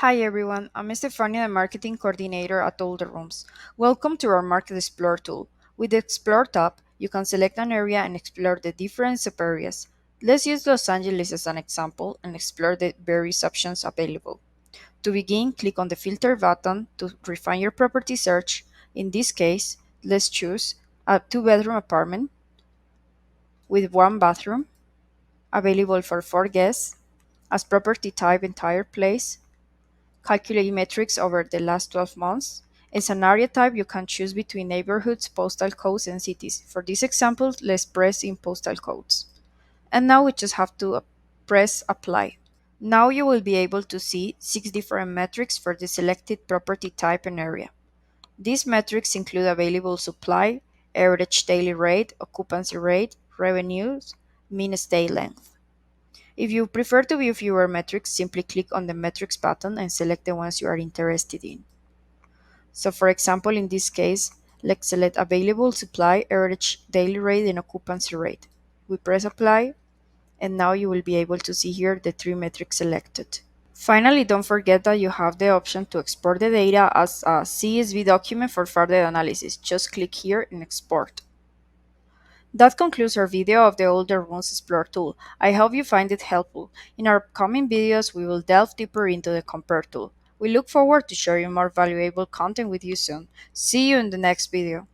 Hi everyone, I'm Stefania, the Marketing Coordinator at AllTheRooms. Welcome to our Market Explorer tool. With the Explore tab, you can select an area and explore the different subareas. Let's use Los Angeles as an example and explore the various options available. To begin, click on the Filter button to refine your property search. In this case, let's choose a two-bedroom apartment with one bathroom, available for 4 guests, as property type entire place, calculate metrics over the last 12 months. As an area type, you can choose between neighborhoods, postal codes, and cities. For this example, let's press in postal codes. And now we just have to press apply. Now you will be able to see 6 different metrics for the selected property type and area. These metrics include available supply, average daily rate, occupancy rate, revenues, mean stay length. If you prefer to view fewer metrics, simply click on the metrics button and select the ones you are interested in. So for example, in this case, let's select available supply, average daily rate, and occupancy rate. We press apply, and now you will be able to see here the 3 metrics selected. Finally, don't forget that you have the option to export the data as a CSV document for further analysis. Just click here and export. That concludes our video of the AllTheRooms Explorer tool. I hope you find it helpful. In our upcoming videos, we will delve deeper into the Compare tool. We look forward to sharing more valuable content with you soon. See you in the next video.